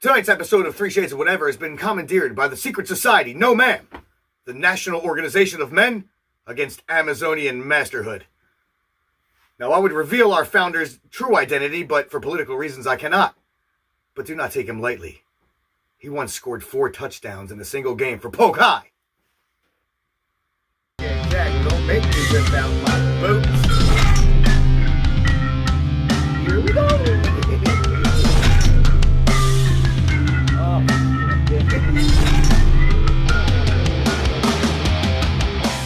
Tonight's episode of 3 Shades of Whatever has been commandeered by the secret society, No Ma'am, the National Organization of Men against Amazonian Masterhood. Now, I would reveal our founder's true identity, but for political reasons I cannot. But do not take him lightly. He once scored 4 touchdowns in a single game for Polk High. Yeah, Jack, don't make me whip out my boots. Here we go.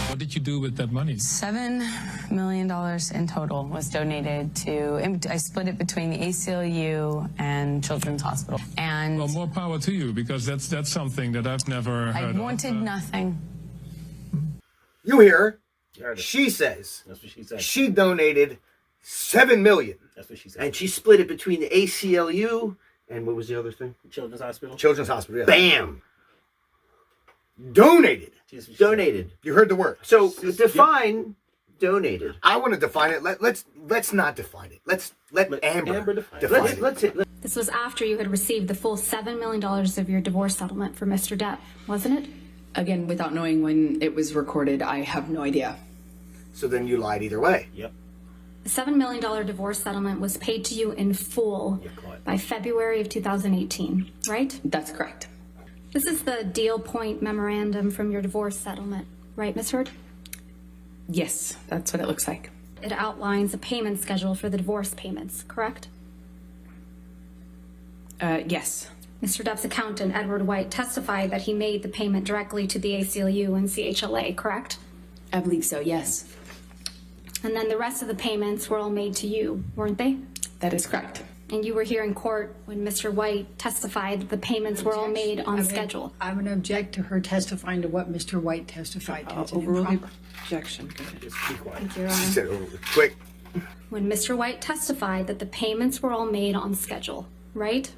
What did you do with that money? $7 million in total was donated to, I split it between the ACLU and Children's Hospital. And well, more power to you, because that's something that I've never heard I wanted nothing. You hear her. Heard it. She says. That's what she said. She donated $7 million. That's what she said. And she split it between the ACLU and what was the other thing? Children's Hospital. Children's Hospital, yeah. Bam! Donated. Donated. You heard the word. So define donated. I want to define it. Let's not define it. Let Amber define it. Let's This was after you had received the full $7 million of your divorce settlement for Mr. Depp, wasn't it? Again, without knowing when it was recorded, I have no idea. So then you lied either way. Yep. The $7 million divorce settlement was paid to you in full by February of 2018, right? That's correct. This is the deal point memorandum from your divorce settlement, right, Ms. Heard? Yes, that's what it looks like. It outlines a payment schedule for the divorce payments, correct? Yes. Mr. Depp's accountant, Edward White, testified that he made the payment directly to the ACLU and CHLA, correct? I believe so, yes. And then the rest of the payments were all made to you, weren't they? That is correct. And you were here in court when Mr. White testified that the payments were all made on schedule. I'm going to object to her testifying to what Mr. White testified to. It's an Overrule the improper. objection. Go ahead. Just be quiet. Thank you, Your She Honor. said it quick. When Mr. White testified that the payments were all made on schedule, right?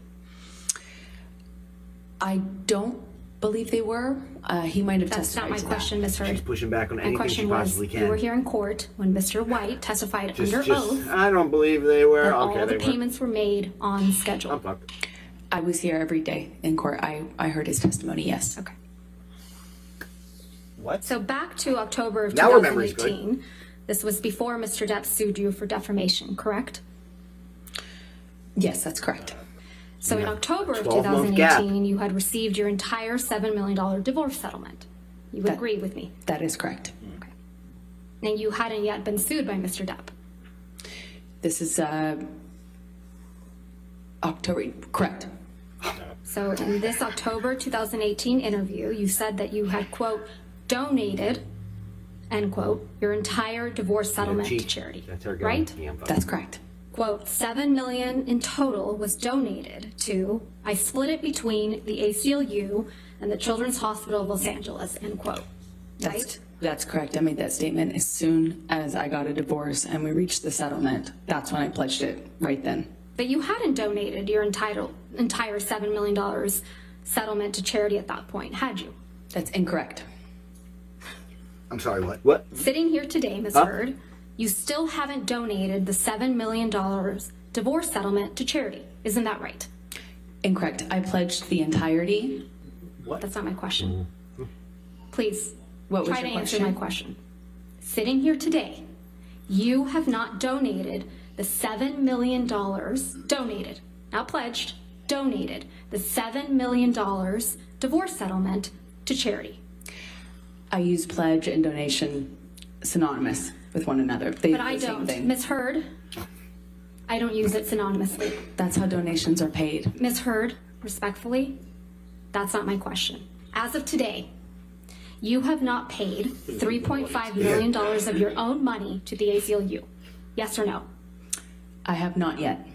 I don't believe they were. He might have That's not testified my to that. question, Ms. Heard. She's pushing back on My anything she question was, possibly you were can. here in court when Mr. White testified under oath I don't believe they were. that Okay, all they the payments were made on I'm schedule. fucked. I was here every day in court. I heard his testimony, yes. Okay. What? So back to October of Now her memory's good. 2018. This was before Mr. Depp sued you for defamation, correct? Yes, that's correct. So in October of 12-month gap. 2018, you had received your entire $7 million divorce settlement. You would That- agree with me. That is correct. Okay. And you hadn't yet been sued by Mr. Depp. This is October, correct. So in this October 2018 interview, you said that you had, quote, donated, end quote, your entire divorce settlement to charity, That's her going. right? Yeah, I'm fucked. That's correct. Quote, $7 million in total was donated to, I split it between the ACLU and the Children's Hospital of Los Angeles, end quote, right? That's correct. I made that statement as soon as I got a divorce and we reached the settlement. That's when I pledged it, right then. But you hadn't donated your entire $7 million settlement to charity at that point, had you? That's incorrect. I'm sorry, what? What? Sitting here today, Ms. Heard, you still haven't donated the $7 million divorce settlement to charity. Isn't that right? Incorrect. I pledged the entirety. That's not my question. Please, What was try your to answer question? my question. Sitting here today, you have not donated the $7 million, donated, not pledged, donated the $7 million divorce settlement to charity. I use pledge and donation synonymous with one another. They But do I the same don't. thing. Ms. Heard, I don't use it synonymously. That's how donations are paid. Ms. Heard, respectfully, that's not my question. As of today, you have not paid $3.5 million of your own money to the ACLU. Yes or no? I have not yet.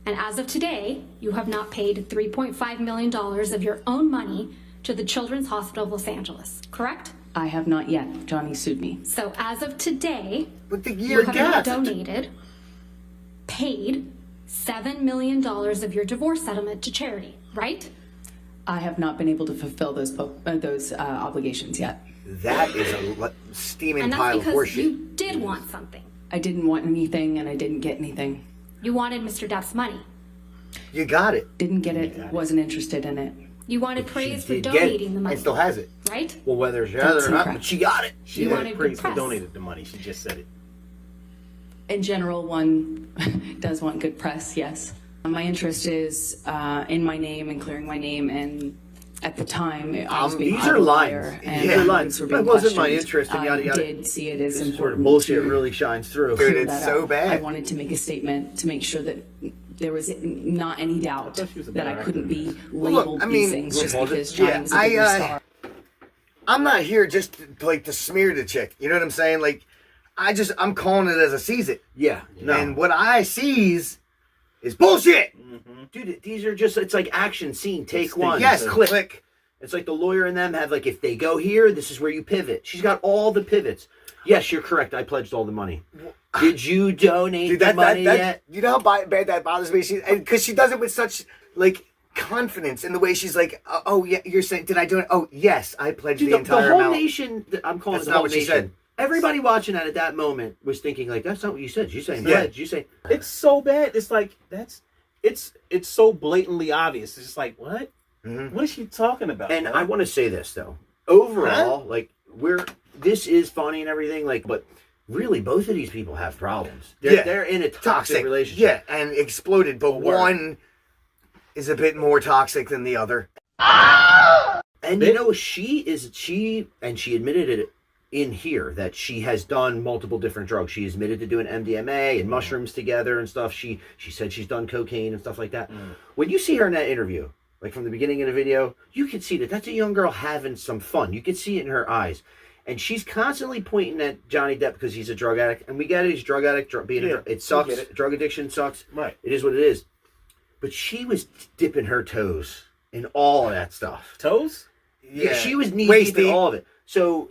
And as of today, you have not paid $3.5 million of your own money to the Children's Hospital of Los Angeles, correct? I have not yet. Johnny sued me. So as of today, But the you year have not gap. donated, paid $7 million of your divorce settlement to charity, right? I have not been able to fulfill those obligations yet. That is a steaming And pile that's of because horseshit. you did want something. I didn't want anything and I didn't get anything. You wanted Mr. Depp's money. You got it. Didn't get it, wasn't interested in it. You wanted praise for Did get donating it, the money. and still has it. Right? Well, whether it's That's other or not, incorrect. but she got it. She You wanted wanted praise good for press. donated the money. She just said it. In general, one does want good press, yes. My interest is in my name and clearing my name, and at the time, I was being These called are a lines. liar, and Yeah, things lines. were That being wasn't my questioned. interest, and yada, yada. I did see it as This is important sort of bullshit to really shines through. Dude, clear it's that so up. bad. I wanted to make a statement to make sure that there was not any doubt thought she was a that I bad couldn't actor. be Look, labeled I these mean, things just hold it. because Johnny Yeah, was a bigger star. I'm not here just to, like to smear the chick. You know what I'm saying? Like, I'm calling it as I sees it. Yeah, no. And what I sees is bullshit. Dude, these are just, it's like action scene, take one. Yes, click. click. It's like the lawyer and them have, like, if they go here, this is where you pivot. She's got all the pivots. Yes, you're correct. I pledged all the money. Did you donate Dude, the money yet? you know how bad that bothers me? Because she does it with such, like, confidence in the way she's like, oh, yeah, you're saying, did I do it? Oh, yes, I pledged Dude, the entire whole amount. nation, I'm calling That's it the not whole what she nation. said. Everybody watching that at that moment was thinking, like, that's not what you said. You saying Yeah. pledge. You say, It's so bad. It's like it's so blatantly obvious. It's just like what? What is she talking about? and bro? I want to say this, though. Overall, like, this is funny and everything, like, but really, both of these people have problems. They're in a toxic relationship. Yeah, and exploded, but one is a bit more toxic than the other. And you know, she admitted it in here that she has done multiple different drugs. She admitted to doing MDMA and mushrooms together and stuff. She said she's done cocaine and stuff like that. When you see her in that interview, like from the beginning of the video, you can see that that's a young girl having some fun. You can see it in her eyes. And she's constantly pointing at Johnny Depp because he's a drug addict. And we get it, he's a drug addict. It sucks. get it. Drug addiction sucks. Right. It is what it is. But she was dipping her toes in all of that stuff. Toes, Yeah, she was knee Waist deep in deep. all of it. So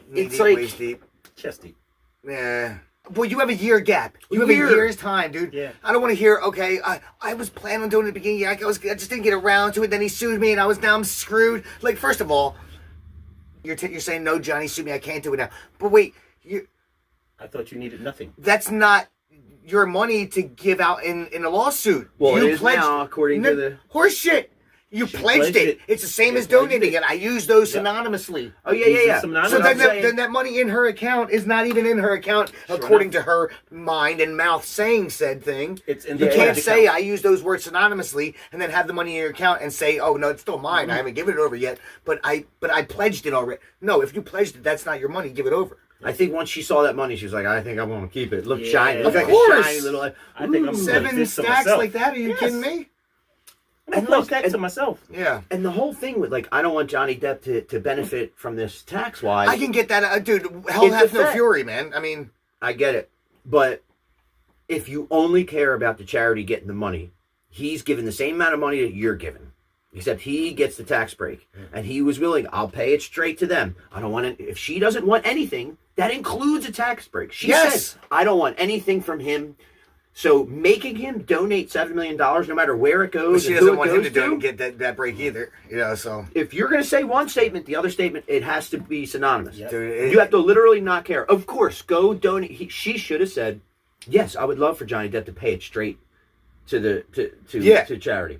Knee it's deep, like, waist deep. chest deep. Yeah. Well, you have a year gap. You have Year. a year's time, dude. Yeah. I don't want to hear, okay, I was planning on doing it at the beginning. I just didn't get around to it. Then he sued me, and now I'm screwed. Like, first of all, you're saying, no, Johnny sued me. I can't do it now. But wait, I thought you needed nothing. that's not your money to give out in a lawsuit. well, you it is now, according to the... Horse shit. You pledged it. It's the same as donating it. I use those synonymously. Oh, yeah. Some So non- then that money in her account is not even in her account, according to her mind and mouth saying said thing. It's in You the can't bank say account. I use those words synonymously and then have the money in your account and say, oh no, it's still mine. I haven't given it over yet, but I pledged it already. No, if you pledged it, that's not your money. Give it over. I think once she saw that money, she was like, I think I want to keep it. Look Yeah. shiny. Look Of like course. a shiny little... I think I'm gonna put 7 this to stacks myself. like that? Are you Yes. kidding me? I'm gonna post that to myself. Yeah. And the whole thing with, like, I don't want Johnny Depp to benefit from this tax-wise. I can get that, dude. Hell It's hath a no fact. fury, man. I mean, I get it. But if you only care about the charity getting the money, he's given the same amount of money that you're giving. Except he gets the tax break. And he was willing, I'll pay it straight to them. I don't want it. If she doesn't want anything, that includes a tax break. She Yes. said, I don't want anything from him. So making him donate $7 million, no matter where it but goes, she and who doesn't it want him goes to get that break either. You know, so. if you're going to say one statement, the other statement, it has to be synonymous. Yep. Dude, You have to literally not care. Of course, go donate. She should have said, yes, I would love for Johnny Depp to pay it straight to to charity.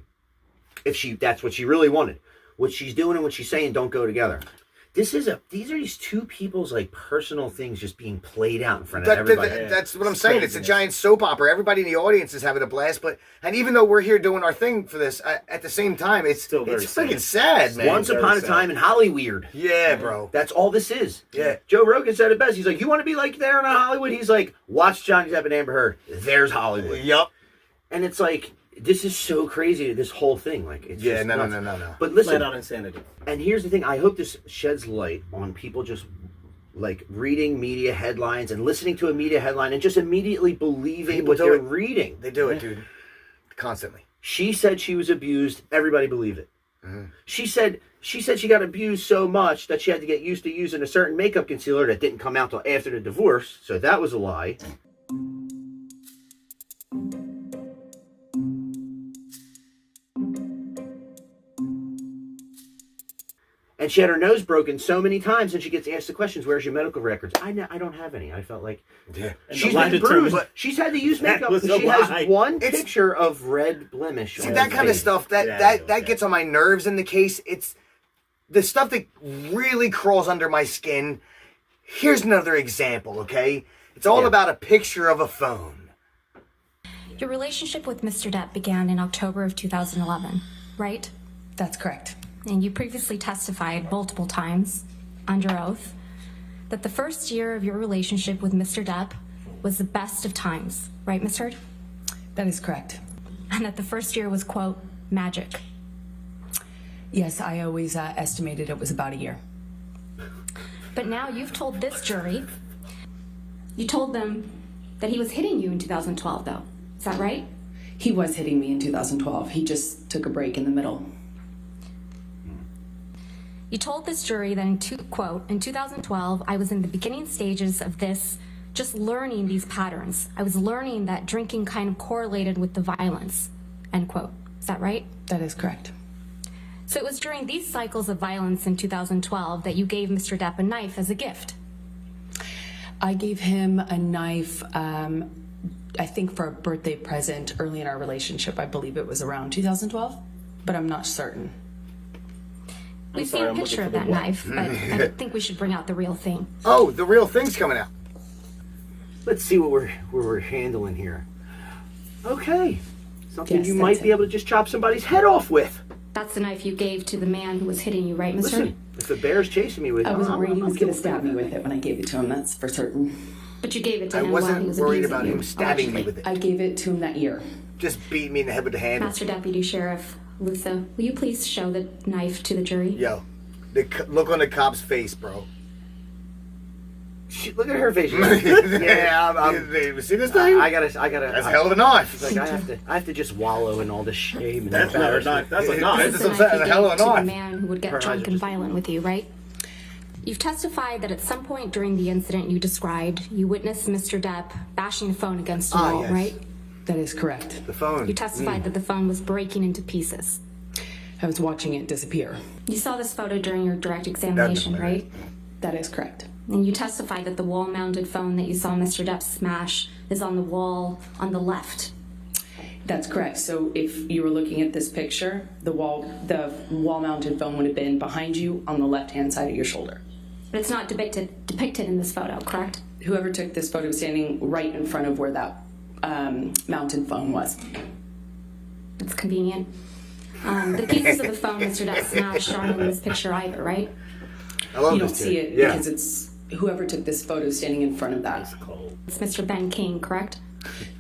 If that's what she really wanted. What she's doing and what she's saying don't go together. These are these two people's like personal things just being played out in front of everybody. That's what I'm saying. It's a giant soap opera. Everybody in the audience is having a blast. And even though we're here doing our thing for this, at the same time, it's Still very freaking sad, man. Once upon a time in Hollywood. Yeah, bro. That's all this is. Yeah. Joe Rogan said it best. He's like, you want to be like there in Hollywood? He's like, watch Johnny Depp and Amber Heard. There's Hollywood. Yup. And it's like, this is so crazy, this whole thing. Like, it's Yeah, just no. nuts. But listen, Flat out insanity. and here's the thing. I hope this sheds light on people just like reading media headlines and listening to a media headline and just immediately believing People what do they're it. reading. They do it, dude. Constantly. She said she was abused. Everybody believed it. She said she got abused so much that she had to get used to using a certain makeup concealer that didn't come out till after the divorce. So that was a lie. And she had her nose broken so many times, and she gets asked the questions, "Where's your medical records?" I don't have any. I felt like she's been bruised, but she's had to use makeup. She has one picture of red blemish. See, that kind of stuff that gets on my nerves in the case. It's the stuff that really crawls under my skin. Here's another example, okay? It's all about a picture of a phone. Your relationship with Mr. Depp began in October of 2011, right? That's correct. And you previously testified multiple times under oath that the first year of your relationship with Mr. Depp was the best of times, right, Ms. Heard? That is correct. And that the first year was, quote, magic. Yes, I always estimated it was about a year. But now you've told this jury, you told them that he was hitting you in 2012, though. Is that right? He was hitting me in 2012. He just took a break in the middle. You told this jury that, quote, in 2012, I was in the beginning stages of this, just learning these patterns. I was learning that drinking kind of correlated with the violence, end quote. Is that right? That is correct. So it was during these cycles of violence in 2012 that you gave Mr. Depp a knife as a gift. I gave him a knife, I think for a birthday present early in our relationship. I believe it was around 2012, but I'm not certain. We've seen a picture of that knife, but I think we should bring out the real thing. Oh, the real thing's coming out. Let's see what we're handling here. Okay. Something Yes, you might be able to just chop somebody's head off with. That's the knife you gave to the man who was hitting you, right, Mr.? Listen, if the bear's chasing me with it, I was worried he was going to stab me with it when I gave it to him, that's for certain. But you gave it to I him while he wasn't was worried abusing about you, him stabbing me allegedly. with it. I gave it to him that year. Just beat me in the head with the handle. Master Deputy Sheriff Lutha, will you please show the knife to the jury? Yo, look on the cop's face, bro. Look at her face. You see this thing? I gotta. That's a hell of a knife. It's like I have to just wallow in all this shame and That's not a embarrassment. knife. That's a knife. This That's is a the knife you hell of gave a to the knife. man who would get drunk and violent with you, right? You've testified that at some point during the incident you described, you witnessed Mr. Depp bashing a phone against a wall, yes. right? That is correct. The phone. You testified that the phone was breaking into pieces. I was watching it disappear. You saw this photo during your direct examination, matter. right? That is correct. And you testified that the wall-mounted phone that you saw Mr. Depp smash is on the wall on the left. That's correct. So if you were looking at this picture, the wall-mounted phone would have been behind you on the left-hand side of your shoulder. But it's not depicted in this photo, correct? Whoever took this photo was standing right in front of where that mounted phone was. That's convenient. The pieces of the phone Mr. Depp smashed aren't in this picture either, right? I love You this don't see kid. it because it's whoever took this photo standing in front of that. It's Mr. Ben King, correct?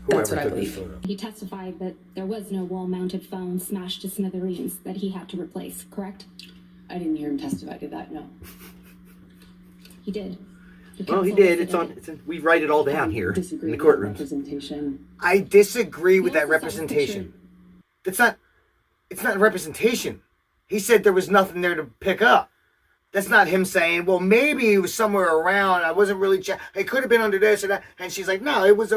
That's Whoever what I took this believe. photo. He testified that there was no wall-mounted phone smashed to smithereens that he had to replace, correct? I didn't hear him testify to that, no. He did. Your Well, he counsel did. listed We write it all down here Disagree in the with courtroom. representation. I disagree with He that also saw this representation. It's not a representation. He said there was nothing there to pick up. That's not him saying, well, maybe he was somewhere around. I wasn't really it could have been under this or that. And she's like, no, it was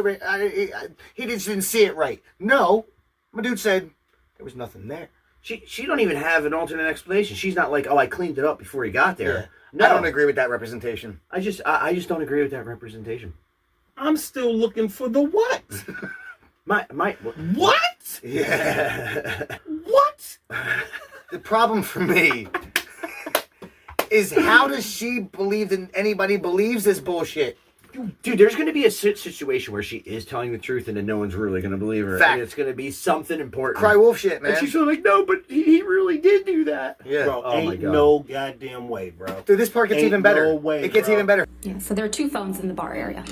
he just didn't see it right. No, my dude said there was nothing there. She don't even have an alternate explanation. She's not like, oh, I cleaned it up before he got there. Yeah. No, I don't agree with that representation. I just don't agree with that representation. I'm still looking for the what? What? Yeah. What? The problem for me is how does she believe that anybody believes this bullshit? Dude, there's going to be a situation where she is telling the truth and then no one's really going to believe her. Fact. And it's going to be something important. Cry wolf shit, man. And she's like, no, but he really did do that. Yeah. Bro, Oh my ain't God. no goddamn way, bro. Dude, this part gets Ain't even better. no way, It gets bro. even better. Yeah, so there are two phones in the bar area.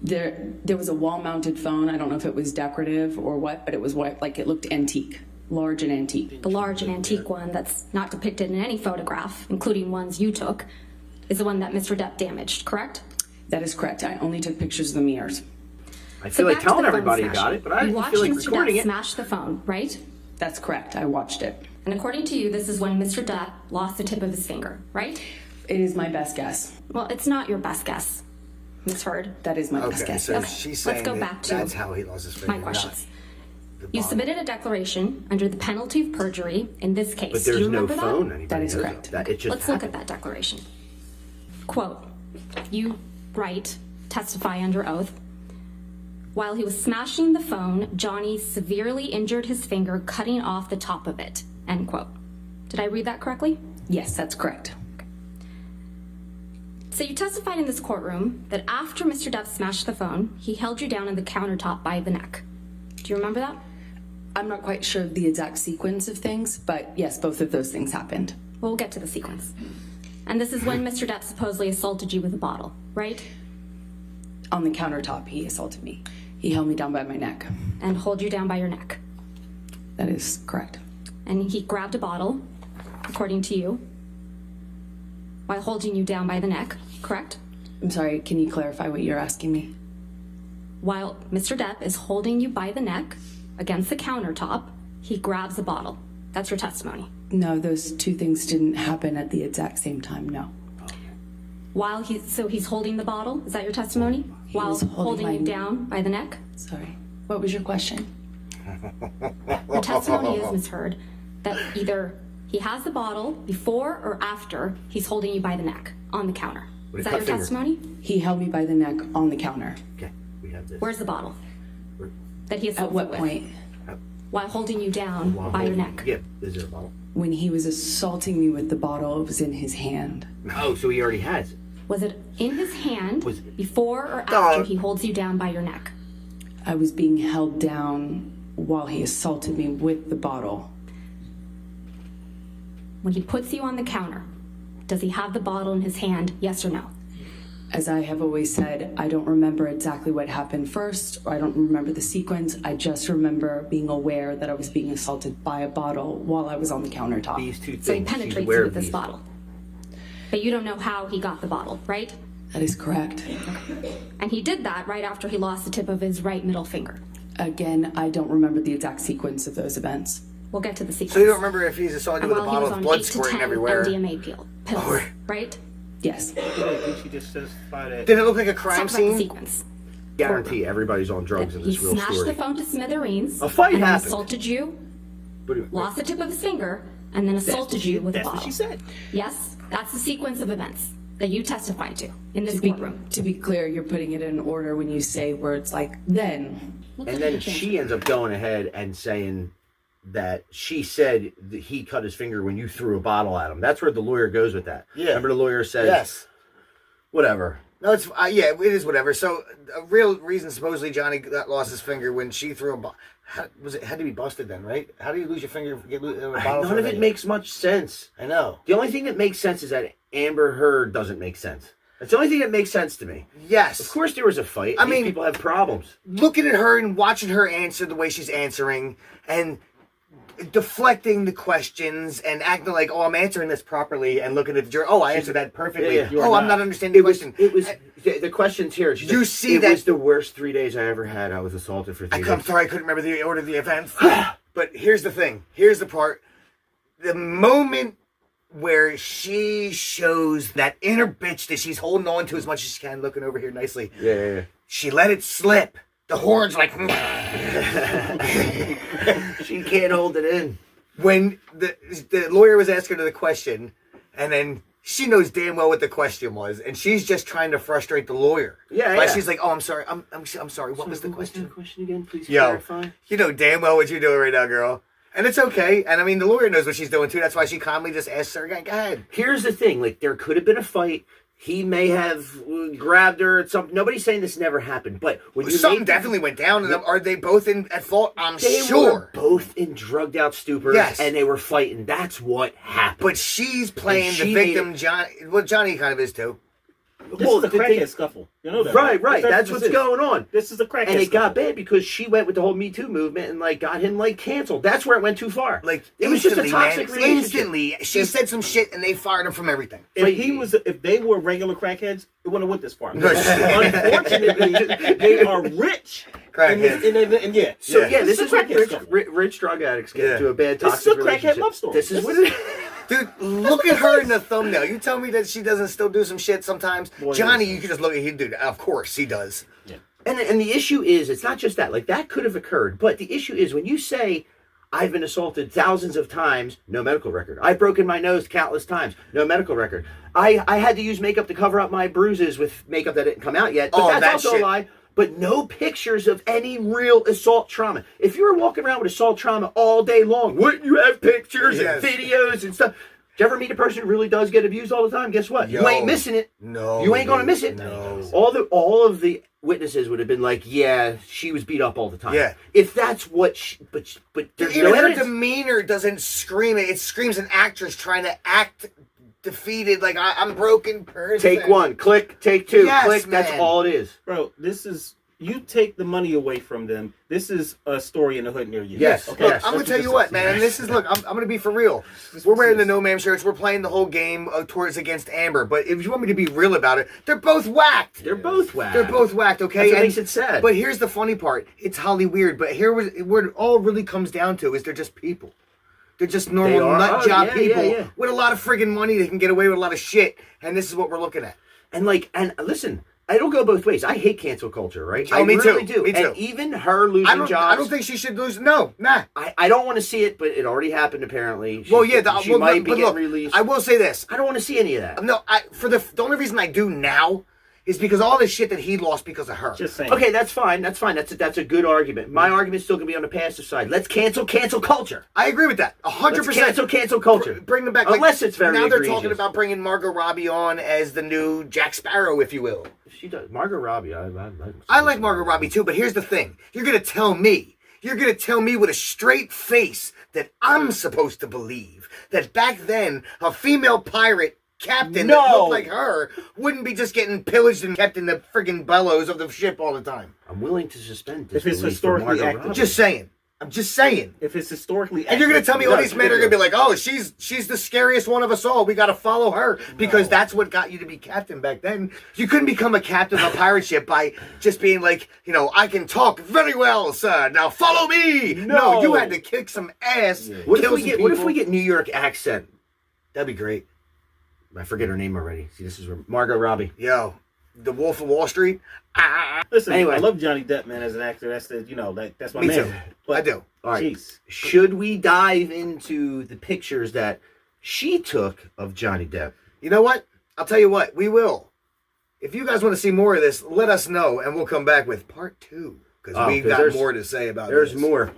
There was a wall-mounted phone. I don't know if it was decorative or what, but it was what, like it looked antique, large and antique. The large and antique one that's not depicted in any photograph, including ones you took, is the one that Mr. Depp damaged, correct? That is correct. I only took pictures of the mirrors. I feel like back to the telling phone everybody smashing. about it, but I You didn't watched feel like Mr. recording Depp it. smash the phone, right? That's correct. I watched it. And according to you, this is when Mr. Depp lost the tip of his finger, right? It is my best guess. Well, it's not your best guess, Ms. Heard. That is my best Okay, guess. so Okay, she's let's saying go that back to that's how he lost his finger. My questions. You submitted a declaration under the penalty of perjury in this case. But Do you there's no remember phone. that? Anybody That is knows correct. That it just Let's look at that declaration. Quote, you write, testify under oath. While he was smashing the phone, Johnny severely injured his finger, cutting off the top of it. End quote. Did I read that correctly? Yes, that's correct. So you testified in this courtroom that after Mr. Depp smashed the phone, he held you down on the countertop by the neck. Do you remember that? I'm not quite sure of the exact sequence of things, but yes, both of those things happened. Well, we'll get to the sequence. And this is when Mr. Depp supposedly assaulted you with a bottle, right? On the countertop, he assaulted me. He held me down by my neck. And hold you down by your neck. That is correct. And he grabbed a bottle, according to you, while holding you down by the neck, correct? I'm sorry, can you clarify what you're asking me? While Mr. Depp is holding you by the neck against the countertop, he grabs a bottle. That's your testimony. No, those two things didn't happen at the exact same time, no. So he's holding the bottle, is that your testimony? While was holding you my- down by the neck? Sorry. What was your question? Your testimony is, Ms. Heard, that either he has the bottle before or after he's holding you by the neck on the counter. Is that your finger. testimony? He held me by the neck on the counter. Okay, we have this. Where's the bottle that he At assaulted what with? point? While holding you down by your neck. Yeah, is there a bottle? When he was assaulting me with the bottle, it was in his hand. Oh, so he already has it. Was it in his hand Was- before or after he holds you down by your neck? I was being held down while he assaulted me with the bottle. When he puts you on the counter, does he have the bottle in his hand, yes or no? As I have always said, I don't remember exactly what happened first, or I don't remember the sequence. I just remember being aware that I was being assaulted by a bottle while I was on the countertop. These two So he things. She's penetrates aware you of with this these. bottle. But you don't know how he got the bottle, right? That is correct. And he did that right after he lost the tip of his right middle finger. Again, I don't remember the exact sequence of those events. We'll get to the sequence. So you don't remember if he's assaulted And you with a while he bottle was of on blood 8 to squirting 10 everywhere? MDMA pills, Oh. right? Yes. I think she just testified that. Did it look like a Let's crime talk about the scene? sequence. Guarantee everybody's on drugs in He this real smashed story. the phone to smithereens. A fight and then happened. assaulted you, What do you- lost the tip of his finger, and then assaulted you with a That's bottle. what she said. Yes, that's the sequence of events that you testified to in this To courtroom. be clear, you're putting it in order when you say words like then. And then she ends up going ahead and saying that she said that he cut his finger when you threw a bottle at him. That's where the lawyer goes with that. Yeah. Remember the lawyer says, Yes. whatever. No, it's yeah, it is whatever. So a real reason supposedly Johnny lost his finger when she threw a bottle. Was it had to be busted then, right? How do you lose your finger? Get a bottle None from of a it venue? makes much sense. I know. The only thing that makes sense is that Amber Heard doesn't make sense. That's the only thing that makes sense to me. Yes. Of course there was a fight. I These mean- people have problems. Looking at her and watching her answer the way she's answering and deflecting the questions and acting like, oh, I'm answering this properly, and looking at the jury, oh, I answered that perfectly. Yeah, yeah. Oh, I'm not understanding the question. It was the question's here. She's You like, see it that- was the worst 3 days I ever had. I was assaulted for 3 I'm days. sorry, I couldn't remember the order of the events. But here's the thing. Here's the part. The moment where she shows that inner bitch that she's holding on to as much as she can, looking over here nicely. Yeah. She let it slip. The horn's like... She can't hold it in. When the lawyer was asking her the question, and then she knows damn well what the question was, and she's just trying to frustrate the lawyer. Yeah, Like yeah. she's like, "Oh, I'm sorry. I'm sorry. What was the question? The question again, please Yo, clarify. you know damn well what you're doing right now, girl." And it's okay. And I mean, the lawyer knows what she's doing too. That's why she calmly just asks her again. Go ahead. Here's the thing: like, there could have been a fight. He may have grabbed her at some. Nobody's saying this never happened, but when you Something made- definitely went down. And are they both at fault? I'm They sure. were both in drugged out stupors, Yes. and they were fighting. That's what happened. But she's playing And the she made victim. Johnny. Well, Johnny kind of is too. This is a crackhead scuffle. You know that, Right. That's what's going on. This is a crackhead And it scuffle. got bad because she went with the whole Me Too movement and like got him like canceled. That's where it went too far. Like it was just a instantly, toxic man. relationship. Instantly, she said some shit, and they fired him from everything. If they were regular crackheads, it wouldn't have went this far. No, Unfortunately, they are rich. Crackheads. And yeah. So yeah, this a is what crackhead scuffle. rich drug addicts get Yeah. into a bad This toxic is a crackhead relationship. love story. This is what it is. Dude, look at her in the thumbnail. You tell me that she doesn't still do some shit sometimes? Boy, Johnny, yes. you can just look at him, dude. Of course he does. Yeah. And the issue is, it's not just that. Like, that could have occurred. But the issue is, when you say, I've been assaulted thousands of times, no medical record. I've broken my nose countless times, no medical record. I had to use makeup to cover up my bruises with makeup that didn't come out yet. But that's also a lie. But no pictures of any real assault trauma. If you were walking around with assault trauma all day long, wouldn't you have pictures and videos and stuff? Did you ever meet a person who really does get abused all the time? Guess what? You ain't missing it. No. You ain't going to miss it. No. All of the witnesses would have been like, yeah, she was beat up all the time. Yeah. If that's what but there's Even no her evidence. demeanor doesn't scream it. It screams an actress trying to act defeated, like, I'm a broken person. Take one, click, take two, Yes, click, man. that's all it is. Bro, this is, you take the money away from them. This is a story in the hood near you. Yes. Look, Yes. I'm going to tell you what, man. And this is, look, I'm going to be for real. We're wearing the No Ma'am shirts. We're playing the whole game towards against Amber. But if you want me to be real about it, they're both whacked. They're both whacked. They're both whacked, okay? That's what makes it sad. But here's the funny part. It's Holly weird. But here where it all really comes down to is they're just people. They're just normal nut job people with a lot of friggin' money. They can get away with a lot of shit. And this is what we're looking at. And listen, it'll go both ways. I hate cancel culture, right? Oh, me really too. do. Me too. And even her losing jobs. I don't think she should lose. No, nah. I don't want to see it, but it already happened apparently. She might be getting released. I will say this. I don't want to see any of that. No, the only reason I do now is because all this shit that he lost because of her. Just saying. Okay, that's fine. That's fine. That's a good argument. My argument's still gonna be on the passive side. Let's cancel culture. I agree with that. 100%. Let's cancel culture. Bring them back. Unless it's very now they're egregious. talking about bringing Margot Robbie on as the new Jack Sparrow, if you will. She does. Margot Robbie. I like Margot Robbie too, but here's the thing. You're gonna tell me with a straight face that I'm supposed to believe that back then a female pirate captain that looked like her wouldn't be just getting pillaged and kept in the friggin' bellows of the ship all the time. I'm willing to suspend if it's disbelief for historically Margot accurate. Robbie. I'm just saying. If it's historically And you're going to tell me all accurate, these men are going to be like, oh, she's the scariest one of us all. We got to follow her because that's what got you to be captain back then. You couldn't become a captain of a pirate ship by just being like, I can talk very well, sir. Now follow me. No, you had to kick some ass. Yeah. What if we get New York accent? That'd be great. I forget her name already. See, this is Margot Robbie. Yo, the Wolf of Wall Street. Listen, anyway, I love Johnny Depp, man, as an actor. That's that's my Me man. too. But, I do. All right. Jeez. Should we dive into the pictures that she took of Johnny Depp? You know what? I'll tell you what. We will. If you guys want to see more of this, let us know, and we'll come back with part 2 because we've got more to say about this. There's more.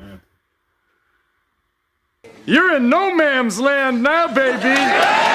You're in no man's land now, baby.